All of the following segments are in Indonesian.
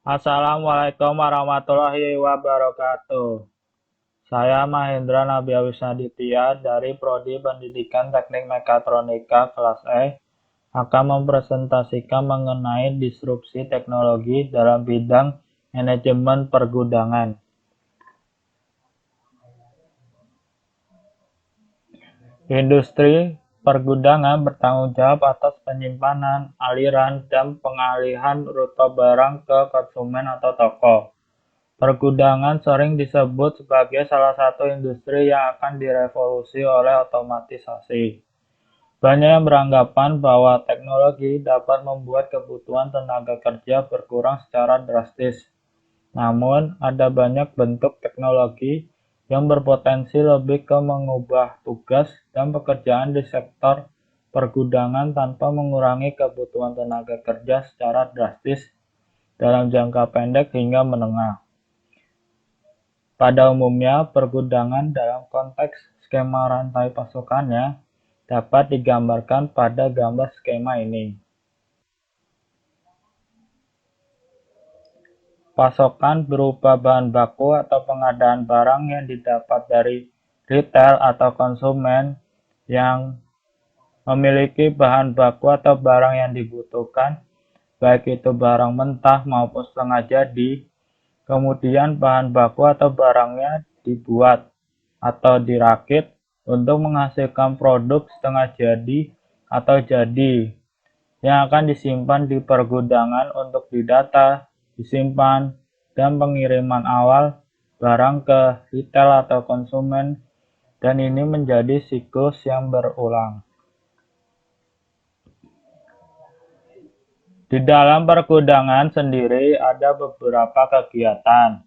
Assalamualaikum warahmatullahi wabarakatuh. Saya Mahendra Nabia Wisnaditya dari Prodi Pendidikan Teknik Mekatronika kelas E akan mempresentasikan mengenai disrupsi teknologi dalam bidang manajemen pergudangan. Industri pergudangan bertanggung jawab atas penyimpanan, aliran, dan pengalihan rute barang ke konsumen atau toko. Pergudangan sering disebut sebagai salah satu industri yang akan direvolusi oleh otomatisasi. Banyak yang beranggapan bahwa teknologi dapat membuat kebutuhan tenaga kerja berkurang secara drastis. Namun, ada banyak bentuk teknologi yang berpotensi lebih ke mengubah tugas dan pekerjaan di sektor pergudangan tanpa mengurangi kebutuhan tenaga kerja secara drastis dalam jangka pendek hingga menengah. Pada umumnya, pergudangan dalam konteks skema rantai pasokannya dapat digambarkan pada gambar skema ini. Pasokan berupa bahan baku atau pengadaan barang yang didapat dari retail atau konsumen yang memiliki bahan baku atau barang yang dibutuhkan, baik itu barang mentah maupun setengah jadi. Kemudian bahan baku atau barangnya dibuat atau dirakit untuk menghasilkan produk setengah jadi atau jadi yang akan disimpan di pergudangan untuk didata, disimpan, dan pengiriman awal barang ke retail atau konsumen, dan ini menjadi siklus yang berulang. Di dalam pergudangan sendiri ada beberapa kegiatan.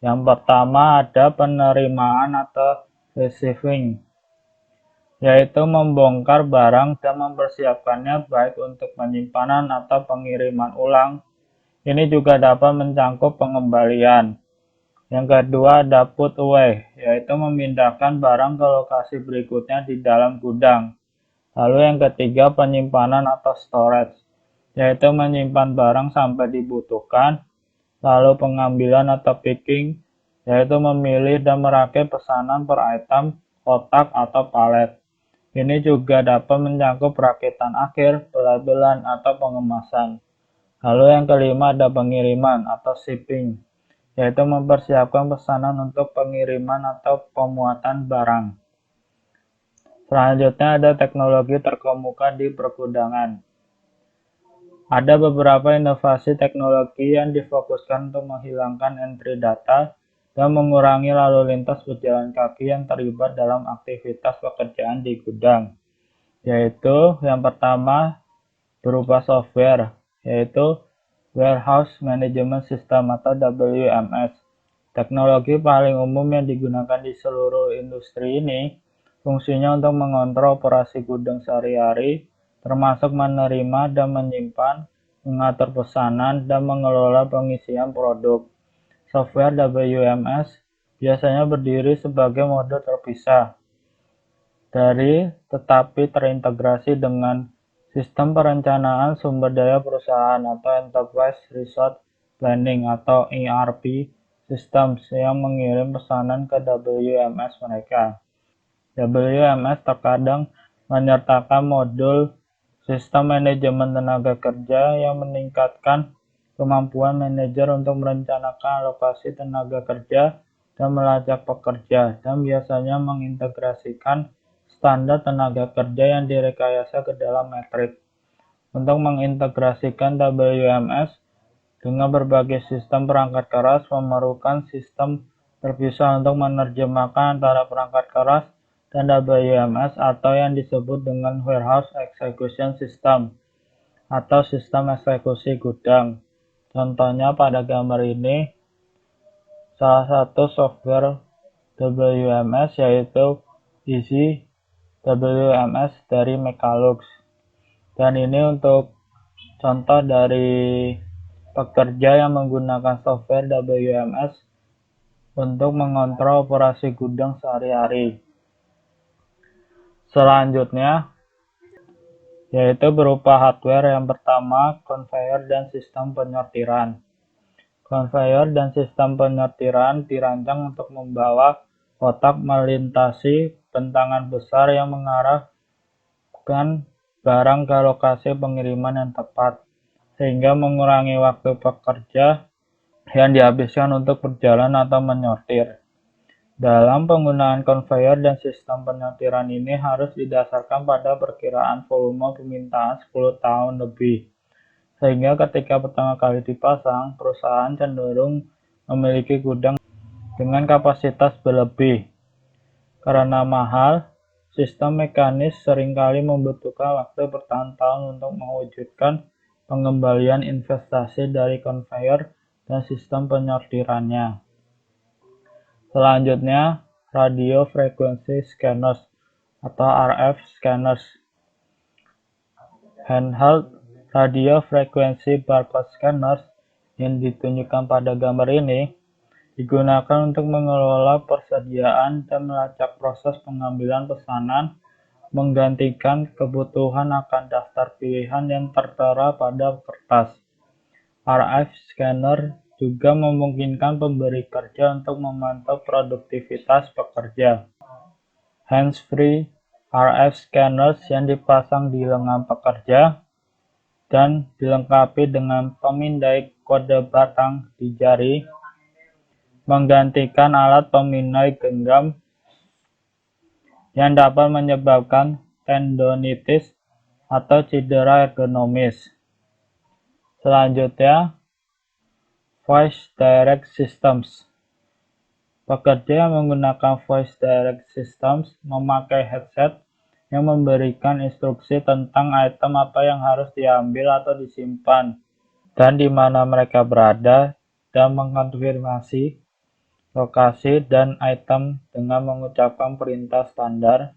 Yang pertama ada penerimaan atau receiving, yaitu membongkar barang dan mempersiapkannya baik untuk penyimpanan atau pengiriman ulang. Ini juga dapat mencakup pengembalian. Yang kedua ada put away, yaitu memindahkan barang ke lokasi berikutnya di dalam gudang. Lalu yang ketiga penyimpanan atau storage, yaitu menyimpan barang sampai dibutuhkan. Lalu pengambilan atau picking, yaitu memilih dan merakit pesanan per item, kotak, atau palet. Ini juga dapat mencakup rakitan akhir, pelabelan, atau pengemasan. Lalu yang kelima ada pengiriman atau shipping, yaitu mempersiapkan pesanan untuk pengiriman atau pemuatan barang. Selanjutnya ada teknologi terkemuka di pergudangan. Ada beberapa inovasi teknologi yang difokuskan untuk menghilangkan entry data dan mengurangi lalu lintas pejalan kaki yang terlibat dalam aktivitas pekerjaan di gudang, yaitu yang pertama berupa software, yaitu Warehouse Management System atau WMS. Teknologi paling umum yang digunakan di seluruh industri ini fungsinya untuk mengontrol operasi gudang sehari-hari, termasuk menerima dan menyimpan, mengatur pesanan, dan mengelola pengisian produk. Software WMS biasanya berdiri sebagai mode terpisah dari tetapi terintegrasi dengan sistem perencanaan sumber daya perusahaan atau Enterprise Resource Planning atau ERP Systems yang mengirim pesanan ke WMS mereka. WMS terkadang menyertakan modul sistem manajemen tenaga kerja yang meningkatkan kemampuan manajer untuk merencanakan alokasi tenaga kerja dan melacak pekerja, dan biasanya mengintegrasikan standar tenaga kerja yang direkayasa ke dalam metrik. Untuk mengintegrasikan WMS dengan berbagai sistem perangkat keras memerlukan sistem terpisah untuk menerjemahkan antara perangkat keras dan WMS atau yang disebut dengan Warehouse Execution System atau sistem eksekusi gudang. Contohnya pada gambar ini, salah satu software WMS yaitu Easy WMS dari Mechalux. Dan ini untuk contoh dari pekerja yang menggunakan software WMS untuk mengontrol operasi gudang sehari-hari. Selanjutnya, yaitu berupa hardware yang pertama, conveyor dan sistem penyortiran. Konveyor dan sistem penyortiran dirancang untuk membawa kotak melintasi bentangan besar yang mengarahkan barang ke lokasi pengiriman yang tepat, sehingga mengurangi waktu pekerja yang dihabiskan untuk berjalan atau menyortir. Dalam penggunaan konveyor dan sistem penyortiran ini harus didasarkan pada perkiraan volume permintaan 10 tahun lebih. Sehingga ketika pertama kali dipasang, perusahaan cenderung memiliki gudang dengan kapasitas berlebih. Karena mahal, sistem mekanis seringkali membutuhkan waktu bertahun-tahun untuk mewujudkan pengembalian investasi dari konveyor dan sistem penyortirannya. Selanjutnya, radio frequency scanners atau RF scanners. Handheld radio frequency barcode scanners yang ditunjukkan pada gambar ini digunakan untuk mengelola persediaan dan melacak proses pengambilan pesanan, menggantikan kebutuhan akan daftar pilihan yang tertera pada kertas. RF scanner juga memungkinkan pemberi kerja untuk memantau produktivitas pekerja. Hands-free RF scanners yang dipasang di lengan pekerja dan dilengkapi dengan pemindai kode batang di jari, menggantikan alat pemindai genggam yang dapat menyebabkan tendonitis atau cedera ergonomis. Selanjutnya, voice direct systems. Pekerja yang menggunakan voice direct systems memakai headset yang memberikan instruksi tentang item apa yang harus diambil atau disimpan, dan di mana mereka berada, dan mengkonfirmasi lokasi dan item dengan mengucapkan perintah standar.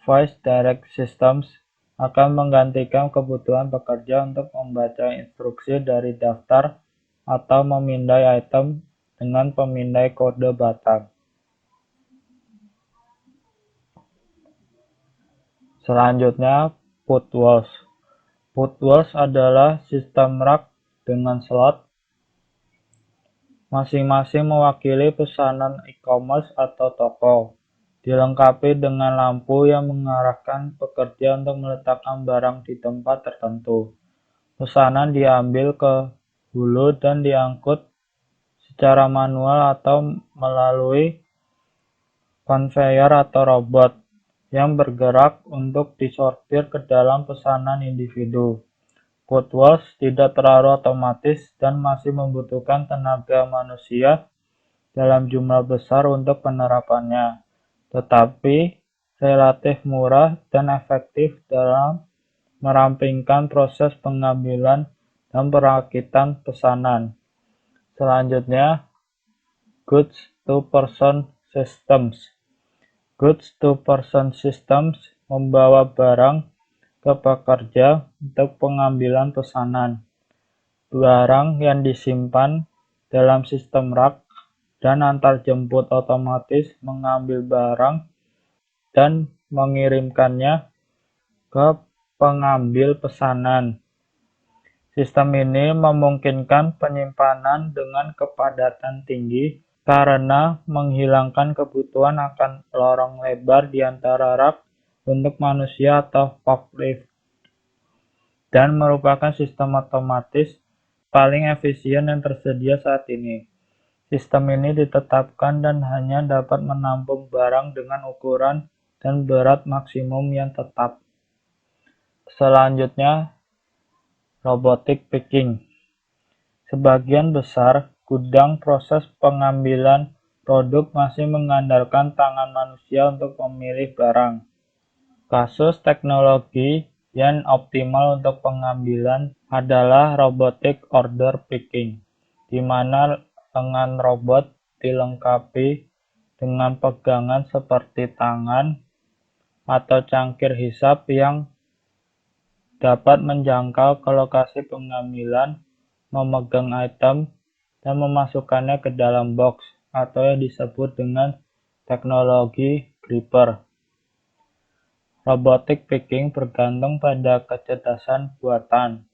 Voice direct systems akan menggantikan kebutuhan pekerja untuk membaca instruksi dari daftar atau memindai item dengan pemindai kode batang. Selanjutnya, put walls. Put walls adalah sistem rak dengan slot, masing-masing mewakili pesanan e-commerce atau toko, dilengkapi dengan lampu yang mengarahkan pekerja untuk meletakkan barang di tempat tertentu. Pesanan diambil ke hulu dan diangkut secara manual atau melalui konveyor atau robot yang bergerak untuk disortir ke dalam pesanan individu. Put walls tidak terlalu otomatis dan masih membutuhkan tenaga manusia dalam jumlah besar untuk penerapannya, tetapi relatif murah dan efektif dalam merampingkan proses pengambilan dan perakitan pesanan. Selanjutnya, goods to person systems. Goods to person systems membawa barang ke pekerja untuk pengambilan pesanan. Barang yang disimpan dalam sistem rak dan antarjemput otomatis mengambil barang dan mengirimkannya ke pengambil pesanan. Sistem ini memungkinkan penyimpanan dengan kepadatan tinggi karena menghilangkan kebutuhan akan lorong lebar di antara rak untuk manusia atau forklift, dan merupakan sistem otomatis paling efisien yang tersedia saat ini. Sistem ini ditetapkan dan hanya dapat menampung barang dengan ukuran dan berat maksimum yang tetap. Selanjutnya, robotic picking. Sebagian besar gudang proses pengambilan produk masih mengandalkan tangan manusia untuk memilih barang. Kasus teknologi yang optimal untuk pengambilan adalah robotic order picking, di mana lengan robot dilengkapi dengan pegangan seperti tangan atau cangkir hisap yang dapat menjangkau ke lokasi pengambilan, memegang item, dan memasukkannya ke dalam box atau yang disebut dengan teknologi gripper. Robotic picking bergantung pada kecerdasan buatan,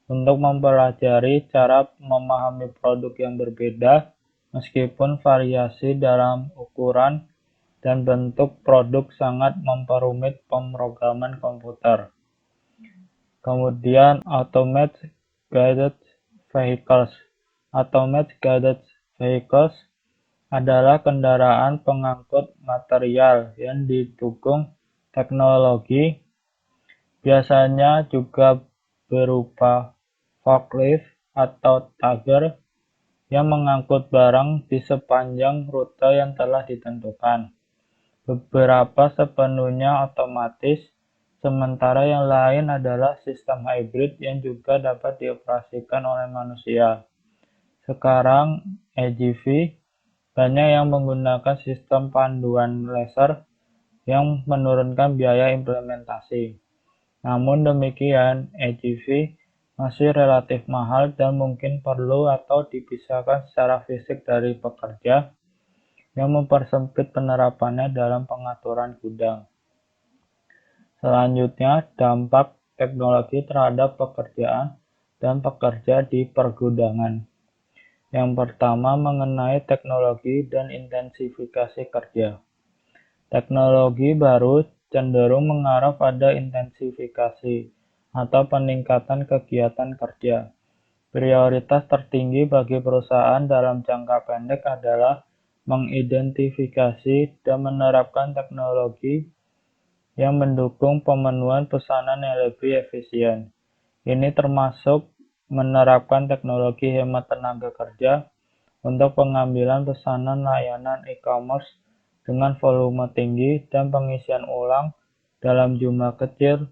untuk mempelajari cara memahami produk yang berbeda, meskipun variasi dalam ukuran dan bentuk produk sangat memperumit pemrograman komputer. Kemudian Automated Guided Vehicles. Automated Guided Vehicles adalah kendaraan pengangkut material yang didukung teknologi, biasanya juga berupa forklift atau tugger yang mengangkut barang di sepanjang rute yang telah ditentukan. Beberapa sepenuhnya otomatis, sementara yang lain adalah sistem hybrid yang juga dapat dioperasikan oleh manusia. Sekarang AGV banyak yang menggunakan sistem panduan laser yang menurunkan biaya implementasi. Namun demikian, AGV masih relatif mahal dan mungkin perlu atau dipisahkan secara fisik dari pekerja, yang mempersempit penerapannya dalam pengaturan gudang. Selanjutnya, dampak teknologi terhadap pekerjaan dan pekerja di pergudangan. Yang pertama mengenai teknologi dan intensifikasi kerja. Teknologi baru cenderung mengarah pada intensifikasi atau peningkatan kegiatan kerja. Prioritas tertinggi bagi perusahaan dalam jangka pendek adalah mengidentifikasi dan menerapkan teknologi yang mendukung pemenuhan pesanan yang lebih efisien. Ini termasuk menerapkan teknologi hemat tenaga kerja untuk pengambilan pesanan layanan e-commerce dengan volume tinggi dan pengisian ulang dalam jumlah kecil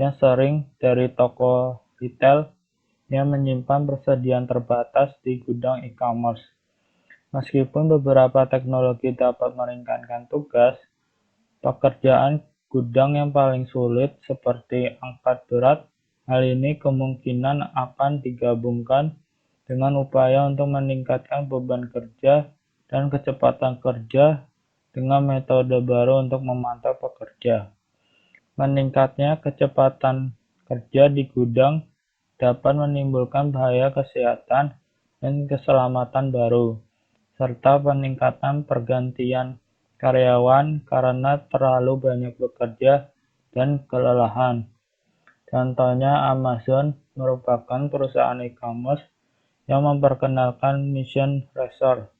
yang sering dari toko retail yang menyimpan persediaan terbatas di gudang e-commerce. Meskipun beberapa teknologi dapat meringankan tugas, pekerjaan gudang yang paling sulit seperti angkat berat, hal ini kemungkinan akan digabungkan dengan upaya untuk meningkatkan beban kerja dan kecepatan kerja dengan metode baru untuk memantau pekerja. Meningkatnya kecepatan kerja di gudang dapat menimbulkan bahaya kesehatan dan keselamatan baru, serta peningkatan pergantian karyawan karena terlalu banyak bekerja dan kelelahan. Contohnya, Amazon merupakan perusahaan e-commerce yang memperkenalkan mission resort,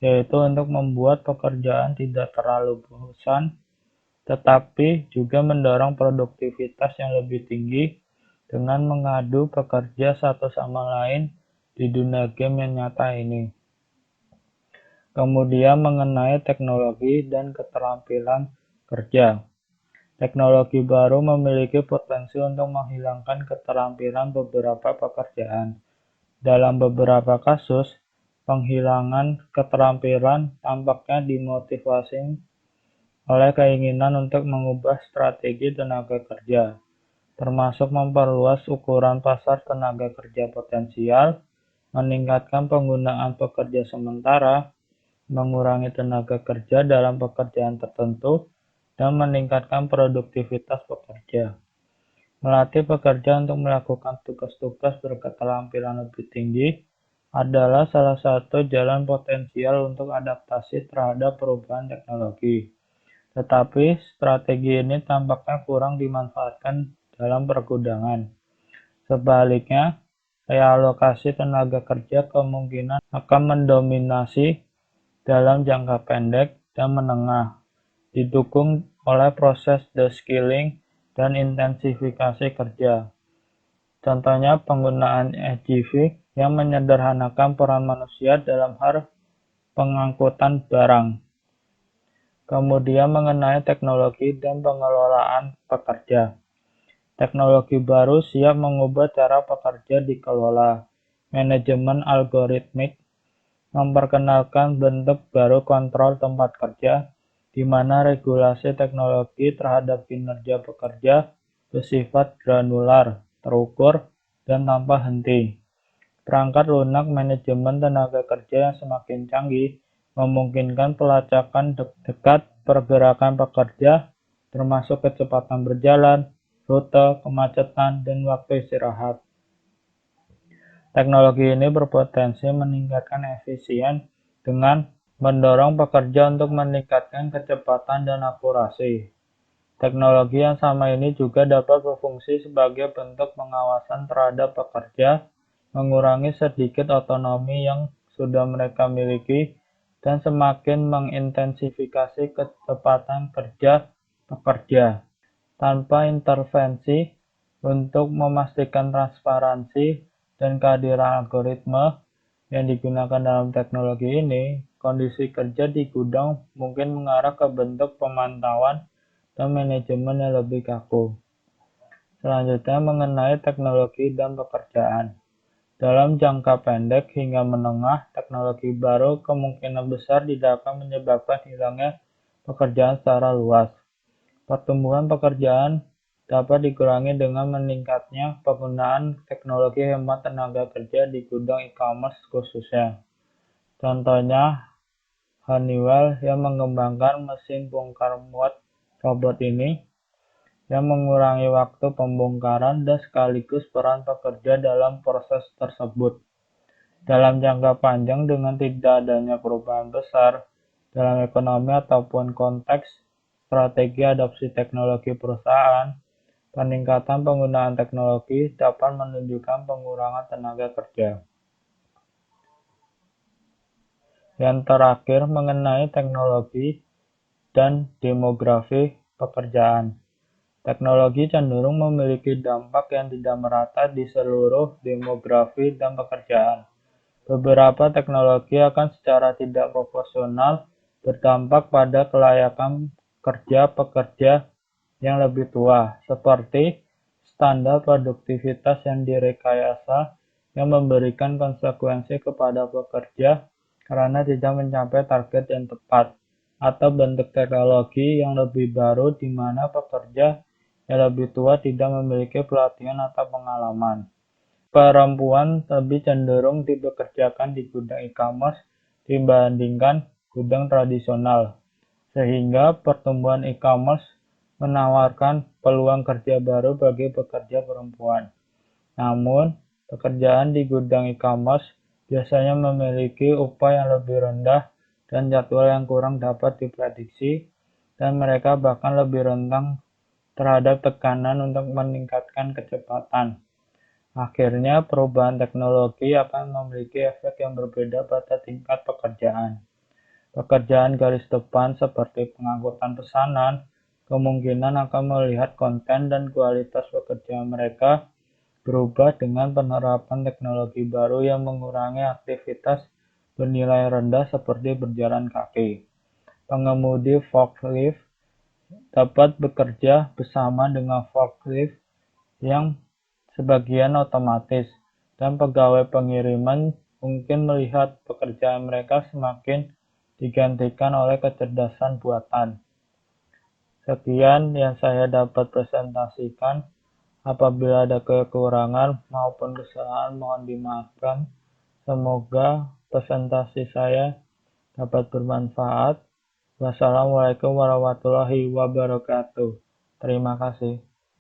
yaitu untuk membuat pekerjaan tidak terlalu bosan, tetapi juga mendorong produktivitas yang lebih tinggi dengan mengadu pekerja satu sama lain di dunia game yang nyata ini. Kemudian mengenai teknologi dan keterampilan kerja. Teknologi baru memiliki potensi untuk menghilangkan keterampilan beberapa pekerjaan. Dalam beberapa kasus, penghilangan keterampilan tampaknya dimotivasi oleh keinginan untuk mengubah strategi tenaga kerja, termasuk memperluas ukuran pasar tenaga kerja potensial, meningkatkan penggunaan pekerja sementara, mengurangi tenaga kerja dalam pekerjaan tertentu, dan meningkatkan produktivitas pekerja. Melatih pekerja untuk melakukan tugas-tugas berketerampilan lebih tinggi adalah salah satu jalan potensial untuk adaptasi terhadap perubahan teknologi. Tetapi strategi ini tampaknya kurang dimanfaatkan dalam pergudangan. Sebaliknya, realokasi tenaga kerja kemungkinan akan mendominasi dalam jangka pendek dan menengah, didukung oleh proses de-skilling dan intensifikasi kerja. Contohnya penggunaan AGV yang menyederhanakan peran manusia dalam hal pengangkutan barang. Kemudian mengenai teknologi dan pengelolaan pekerja. Teknologi baru siap mengubah cara pekerja dikelola. Manajemen algoritmik memperkenalkan bentuk baru kontrol tempat kerja, di mana regulasi teknologi terhadap kinerja pekerja bersifat granular, terukur, dan tanpa henti. Perangkat lunak manajemen tenaga kerja yang semakin canggih memungkinkan pelacakan dekat pergerakan pekerja, termasuk kecepatan berjalan, rute, kemacetan, dan waktu istirahat. Teknologi ini berpotensi meningkatkan efisien dengan mendorong pekerja untuk meningkatkan kecepatan dan akurasi. Teknologi yang sama ini juga dapat berfungsi sebagai bentuk pengawasan terhadap pekerja, mengurangi sedikit otonomi yang sudah mereka miliki, dan semakin mengintensifikasi kecepatan kerja pekerja. Tanpa intervensi, untuk memastikan transparansi dan kehadiran algoritma yang digunakan dalam teknologi ini, kondisi kerja di gudang mungkin mengarah ke bentuk pemantauan dan manajemen yang lebih kaku. Selanjutnya mengenai teknologi dan pekerjaan. Dalam jangka pendek hingga menengah, teknologi baru kemungkinan besar tidak akan menyebabkan hilangnya pekerjaan secara luas. Pertumbuhan pekerjaan dapat dikurangi dengan meningkatnya penggunaan teknologi hemat tenaga kerja di gudang e-commerce khususnya. Contohnya, Honeywell yang mengembangkan mesin bongkar muat robot ini yang mengurangi waktu pembongkaran dan sekaligus peran pekerja dalam proses tersebut. Dalam jangka panjang dengan tidak adanya perubahan besar dalam ekonomi ataupun konteks strategi adopsi teknologi perusahaan, peningkatan penggunaan teknologi dapat menunjukkan pengurangan tenaga kerja. Yang terakhir mengenai teknologi dan demografi pekerjaan. Teknologi cenderung memiliki dampak yang tidak merata di seluruh demografi dan pekerjaan. Beberapa teknologi akan secara tidak proporsional berdampak pada kelayakan kerja pekerja yang lebih tua, seperti standar produktivitas yang direkayasa yang memberikan konsekuensi kepada pekerja karena tidak mencapai target yang tepat, atau bentuk teknologi yang lebih baru di mana pekerja yang lebih tua tidak memiliki pelatihan atau pengalaman. Perempuan lebih cenderung dipekerjakan di gudang e-commerce dibandingkan gudang tradisional, sehingga pertumbuhan e-commerce menawarkan peluang kerja baru bagi pekerja perempuan. Namun, pekerjaan di gudang e-commerce biasanya memiliki upah yang lebih rendah dan jadwal yang kurang dapat diprediksi, dan mereka bahkan lebih rentan terhadap tekanan untuk meningkatkan kecepatan. Akhirnya, perubahan teknologi akan memiliki efek yang berbeda pada tingkat pekerjaan. Pekerjaan garis depan seperti pengangkutan pesanan kemungkinan akan melihat konten dan kualitas pekerjaan mereka berubah dengan penerapan teknologi baru yang mengurangi aktivitas bernilai rendah seperti berjalan kaki. Pengemudi forklift dapat bekerja bersama dengan forklift yang sebagian otomatis, dan pegawai pengiriman mungkin melihat pekerjaan mereka semakin digantikan oleh kecerdasan buatan. Sekian yang saya dapat presentasikan. Apabila ada kekurangan maupun kesalahan mohon dimaafkan. Semoga presentasi saya dapat bermanfaat. Wassalamualaikum warahmatullahi wabarakatuh. Terima kasih.